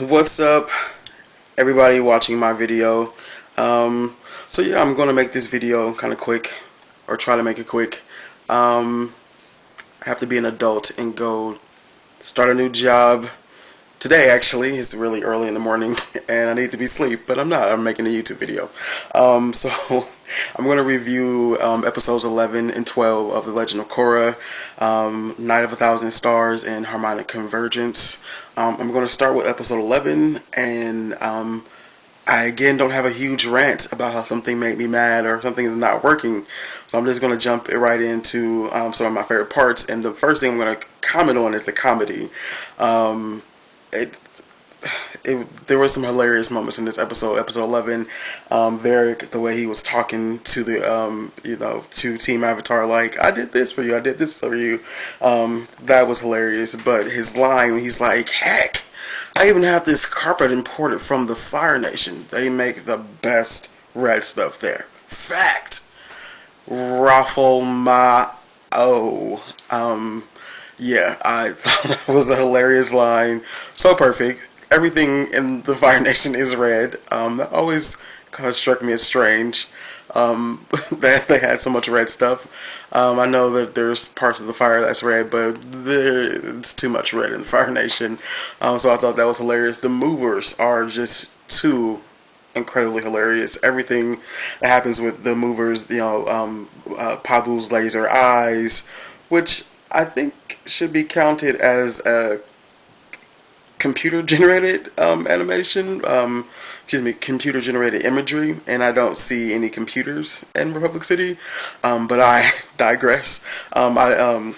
What's up, everybody watching my video? So yeah, I'm gonna make this video kind of quick, or try to make it quick. Um, I have to be an adult and go start a new job today. Actually, it's really early in the morning, and I need to be asleep, but I'm not. I'm making a YouTube video. So I'm gonna review episodes 11 and 12 of The Legend of Korra, Night of a Thousand Stars, and Harmonic Convergence. I'm gonna start with episode 11, and I again don't have a huge rant about how something made me mad or something is not working. So I'm just going to jump right into some of my favorite parts. And the first thing I'm going to comment on is the comedy. Um, it, there were some hilarious moments in this episode 11. Varric, the way he was talking to to Team Avatar, like, I did this for you, I did this for you. That was hilarious. But his line, he's like, heck, I even have this carpet imported from the Fire Nation. They make the best red stuff there. Fact. Raffle my yeah, I thought that was a hilarious line. So perfect. Everything in the Fire Nation is red. That always kind of struck me as strange. That they had so much red stuff. I know that there's parts of the fire that's red, but it's too much red in the Fire Nation. So I thought that was hilarious. The movers are just too incredibly hilarious. Everything that happens with the movers, Pabu's laser eyes, which I think should be counted as a computer generated animation, computer generated imagery, and I don't see any computers in Republic City. But I digress. I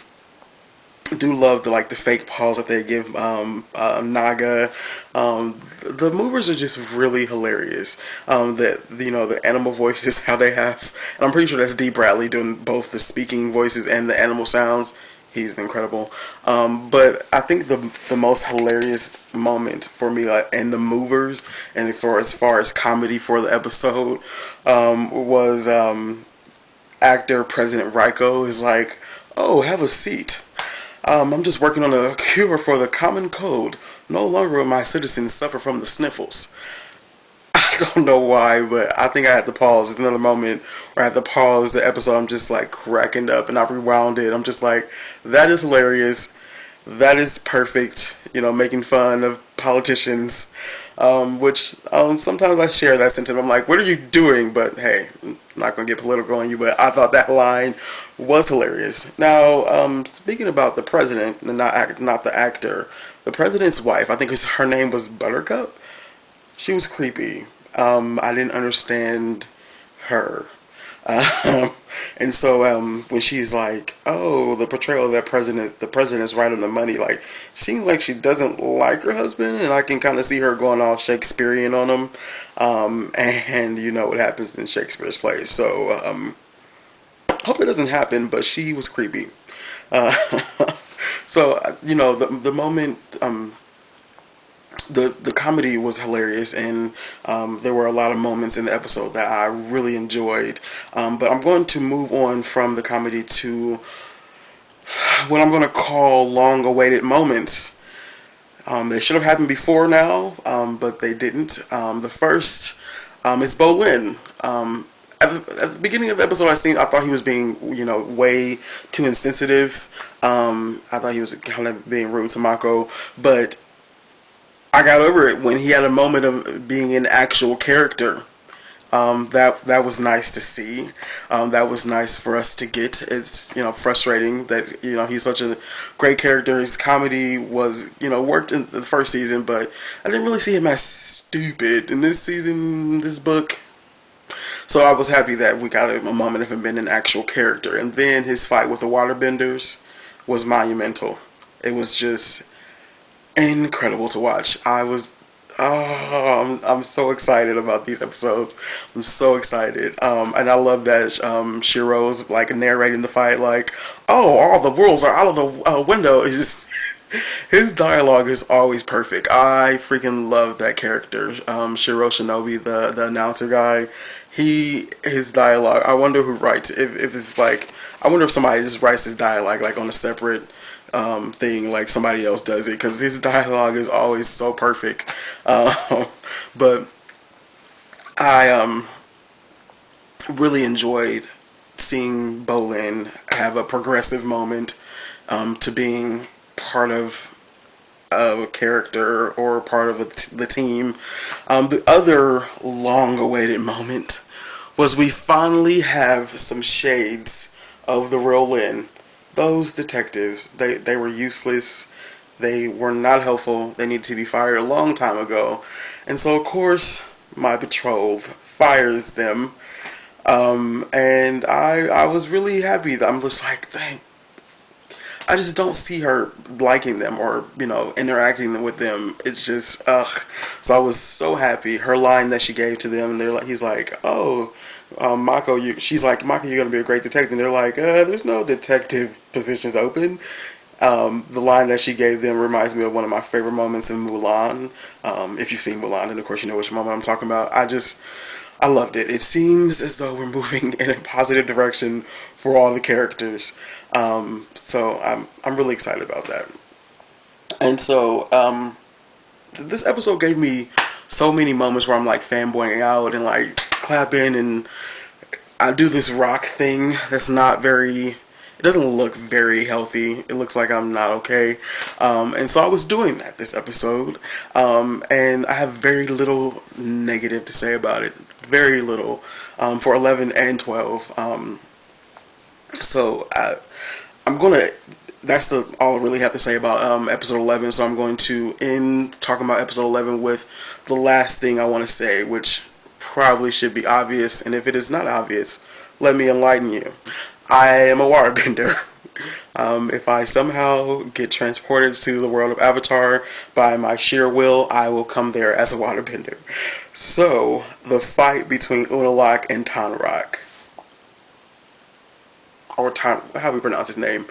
do love the fake paws that they give Naga. The movers are just really hilarious. The animal voices how they have, and I'm pretty sure that's D. Bradley doing both the speaking voices and the animal sounds. He's incredible. But I think the most hilarious moment for me in the movers and for as far as comedy for the episode was actor President Raiko is like, "Oh, have a seat. I'm just working on a cure for the common cold. No longer will my citizens suffer from the sniffles." I don't know why, but I think I had to pause. It's another moment where I had to pause the episode. I'm just like cracking up, and I rewound it. I'm just like, that is hilarious. That is perfect. Making fun of politicians, which sometimes I share that sentiment. I'm like, what are you doing? But hey, I'm not gonna get political on you. But I thought that line was hilarious. Now, speaking about the president, not the actor, the president's wife. I think her name was Buttercup. She was creepy. I didn't understand her. Um, and so when she's like, "Oh, the portrayal of the president's right on the money," like, seems like she doesn't like her husband, and I can kind of see her going all Shakespearean on him. And you know what happens in Shakespeare's plays. So hope it doesn't happen, but she was creepy. Uh, so the moment the comedy was hilarious, and there were a lot of moments in the episode that I really enjoyed. But I'm going to move on from the comedy to what I'm going to call long-awaited moments. They should have happened before now, but they didn't. The first is Bolin. At the beginning of the episode, I thought he was being, way too insensitive. I thought he was kind of being rude to Mako, but I got over it when he had a moment of being an actual character. That was nice to see. That was nice for us to get. It's frustrating that he's such a great character. His comedy was worked in the first season, but I didn't really see him as stupid in this season, this book. So I was happy that we got a moment of him being an actual character. And then his fight with the waterbenders was monumental. It was just incredible to watch. I'm so excited about these episodes. I'm so excited. And I love that Shiro's like narrating the fight, like, "Oh, all the rules are out of the window." It's just his dialogue is always perfect. I freaking love that character, Shiro Shinobi, the announcer guy. His dialogue. I wonder who writes. If it's like, I wonder if somebody just writes his dialogue like on a separate thing like somebody else does it, because his dialogue is always so perfect. But I really enjoyed seeing Bolin have a progressive moment to being part of a character or part of the team. The other long-awaited moment was we finally have some shades of the real Lin. Those detectives, they were useless. They were not helpful. They needed to be fired a long time ago. And so, of course, my betrothed fires them. And I was really happy. I'm just like, thank. I just don't see her liking them or, interacting with them. It's just, ugh. So I was so happy. Her line that she gave to them, and he's like, oh, Mako, she's like, Mako, you're going to be a great detective. And they're like, there's no detective positions open. The line that she gave them reminds me of one of my favorite moments in Mulan. If you've seen Mulan, then of course you know which moment I'm talking about. I loved it. It seems as though we're moving in a positive direction for all the characters. So I'm really excited about that. And so this episode gave me so many moments where I'm like fanboying out and like clapping, and I do this rock thing that's not very. It doesn't look very healthy. It looks like I'm not okay. And so I was doing that this episode. And I have very little negative to say about it. Very little. For 11 and 12. So I'm going to. That's all I really have to say about episode 11. So I'm going to end talking about episode 11 with the last thing I want to say, which probably should be obvious. And if it is not obvious, let me enlighten you. I am a waterbender. If I somehow get transported to the world of Avatar by my sheer will, I will come there as a waterbender. So, the fight between Unalaq and Tanrak, or how do we pronounce his name?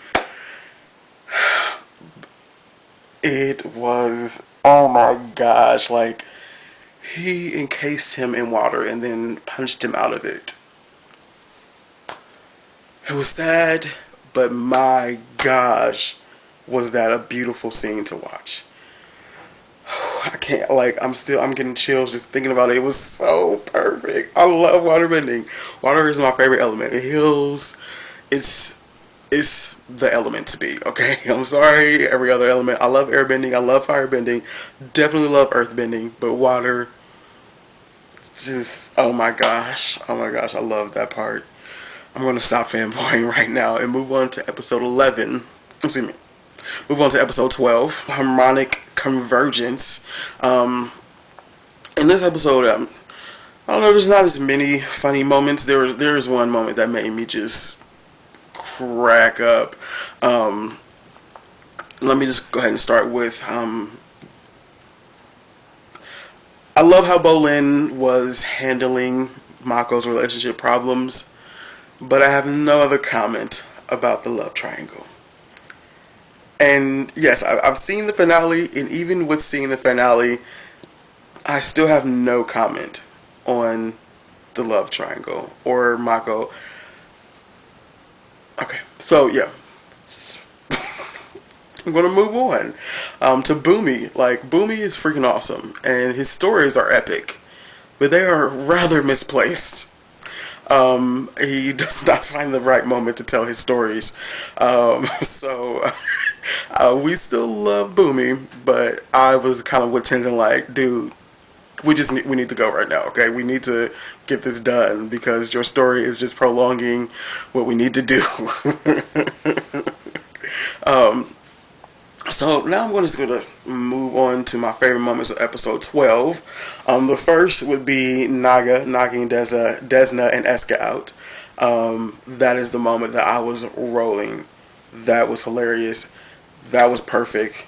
It was, oh my gosh, like, he encased him in water and then punched him out of it. It was sad, but my gosh, was that a beautiful scene to watch. I can't, like, I'm getting chills just thinking about it. It was so perfect. I love waterbending. Water is my favorite element. It heals. It's, it's the element to be, okay? I'm sorry, every other element. I love airbending. I love firebending. Definitely love earthbending, but water, just, oh my gosh. Oh my gosh, I love that part. I'm going to stop fanboying right now and move on to episode 11. Excuse me. Move on to episode 12, Harmonic Convergence. In this episode, I don't know, there's not as many funny moments. There is one moment that made me just crack up. Let me just go ahead and start with, I love how Bolin was handling Mako's relationship problems, but I have no other comment about the love triangle. And yes, I've seen the finale, and even with seeing the finale, I still have no comment on the love triangle or Mako. Okay, so yeah, I'm gonna move on to Boomy. Like, Boomy is freaking awesome, and his stories are epic, but they are rather misplaced. He does not find the right moment to tell his stories. So we still love Boomy, but I was kind of with Tenzin like, dude, we need to go right now, okay? We need to get this done because your story is just prolonging what we need to do. So now I'm just going to move on to my favorite moments of episode 12. The first would be Naga knocking Desna and Eska out. That is the moment that I was rolling. That was hilarious. That was perfect.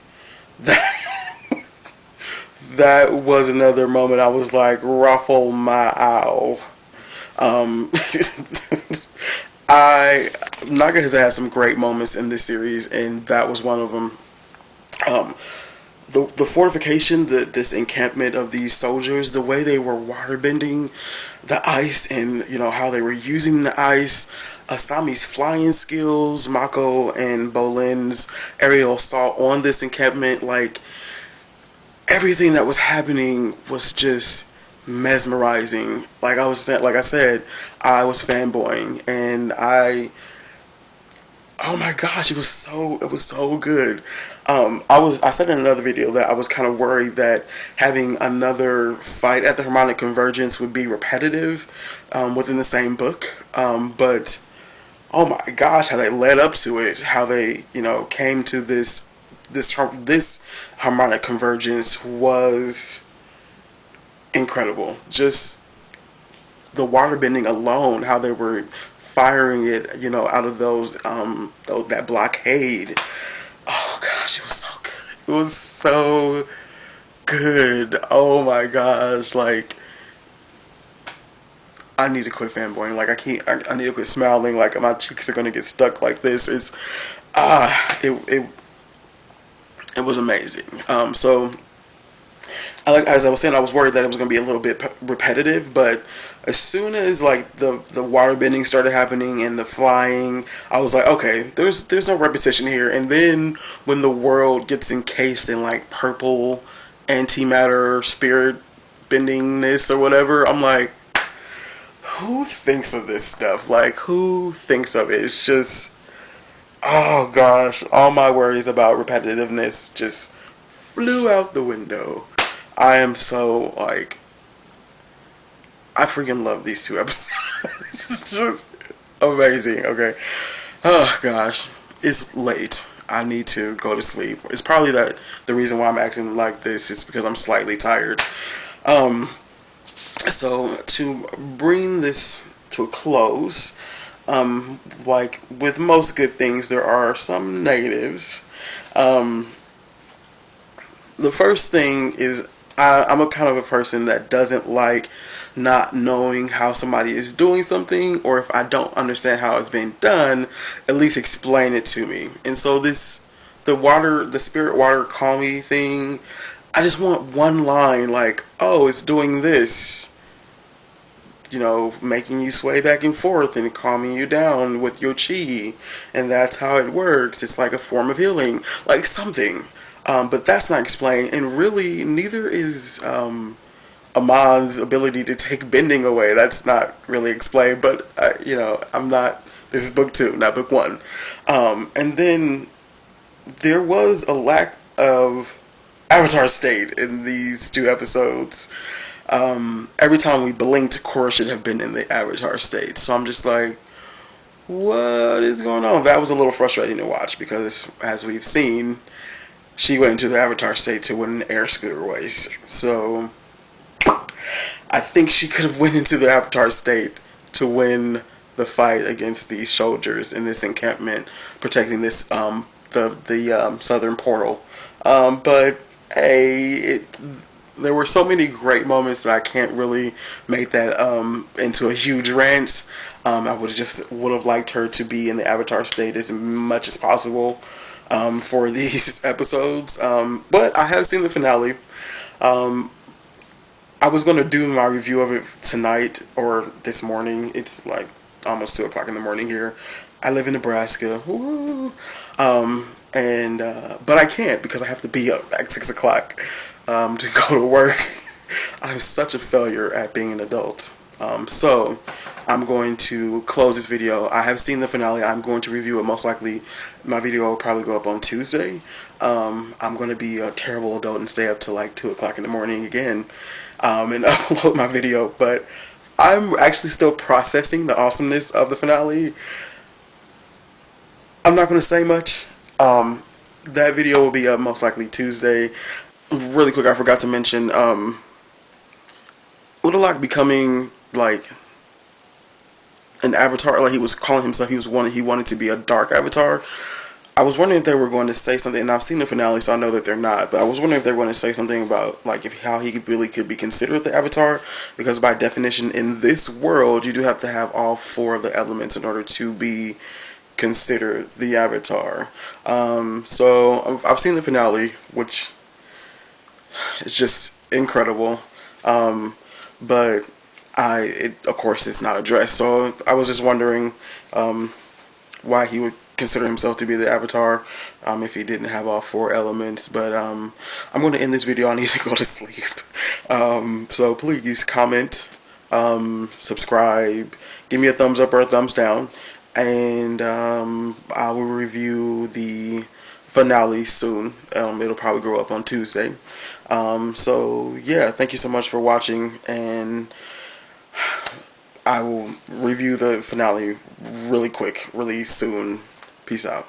That was another moment I was like, ruffle my owl. Um, I Naga has had some great moments in this series, and that was one of them. Um, the fortification, this encampment of these soldiers, the way they were waterbending the ice, and how they were using the ice, Asami's flying skills, Mako and Bolin's aerial assault on this encampment, like everything that was happening was just mesmerizing. Like I said, I was fanboying, and oh my gosh, it was so good. I said in another video that I was kind of worried that having another fight at the harmonic convergence would be repetitive within the same book. But oh my gosh, how they led up to it, how they came to this harmonic convergence was incredible. Just the water bending alone, how they were firing it, out of that blockade. Oh gosh, it was so good. It was so good. Oh my gosh, like I need to quit fanboying. Like I can't. I need to quit smiling. Like my cheeks are gonna get stuck like this. It was amazing. So as I was saying, I was worried that it was going to be a little bit repetitive, but as soon as like the water bending started happening and the flying, I was like, okay, there's no repetition here. And then when the world gets encased in like purple antimatter spirit bendingness or whatever, I'm like, who thinks of this stuff? Like, who thinks of it? It's just, oh gosh, all my worries about repetitiveness just flew out the window. I am so like, I freaking love these two episodes. It's just amazing. Okay. Oh gosh, it's late. I need to go to sleep. It's probably that the reason why I'm acting like this is because I'm slightly tired. Um, so to bring this to a close, like with most good things, there are some negatives. Um, the first thing is I'm a kind of a person that doesn't like not knowing how somebody is doing something, or if I don't understand how it's being done, at least explain it to me. And so the spirit water call me thing, I just want one line like, oh, it's doing this, making you sway back and forth and calming you down with your chi. And that's how it works. It's like a form of healing, like something. But that's not explained. And really, neither is Amon's ability to take bending away. That's not really explained. But, I'm not. This is book 2, not book 1. And then there was a lack of Avatar state in these 2 episodes. Every time we blinked, Korra should have been in the Avatar state. So I'm just like, what is going on? That was a little frustrating to watch because, as we've seen, she went into the Avatar state to win an air scooter race. So I think she could have went into the Avatar state to win the fight against these soldiers in this encampment, protecting this the southern portal. But hey, there were so many great moments that I can't really make that into a huge rant. I would have liked her to be in the Avatar state as much as possible for these episodes. But I have seen the finale. Um, I was going to do my review of it tonight or this morning. It's like almost 2 o'clock in the morning here. I live in Nebraska. Woo. And but I can't because I have to be up at 6 o'clock to go to work. I'm such a failure at being an adult. So I'm going to close this video. I have seen the finale. I'm going to review it. Most likely, my video will probably go up on Tuesday. I'm going to be a terrible adult and stay up till like 2 o'clock in the morning again and upload my video. But I'm actually still processing the awesomeness of the finale. I'm not going to say much. That video will be up most likely Tuesday. Really quick, I forgot to mention Udalak becoming like an avatar, like he was calling himself, he wanted to be a dark avatar. I was wondering if they were going to say something, and I've seen the finale, so I know that they're not. But I was wondering if they were going to say something about like how he really could be considered the avatar, because by definition in this world, you do have to have all 4 of the elements in order to be considered the avatar. So I've seen the finale, which it's just incredible. But of course, it's not addressed. So I was just wondering why he would consider himself to be the Avatar if he didn't have all four elements. But I'm going to end this video. I need to go to sleep. So please comment, subscribe, give me a thumbs up or a thumbs down, and I will review the finale soon. It'll probably go up on Tuesday. So yeah, thank you so much for watching, and I will review the finale really quick, really soon. Peace out.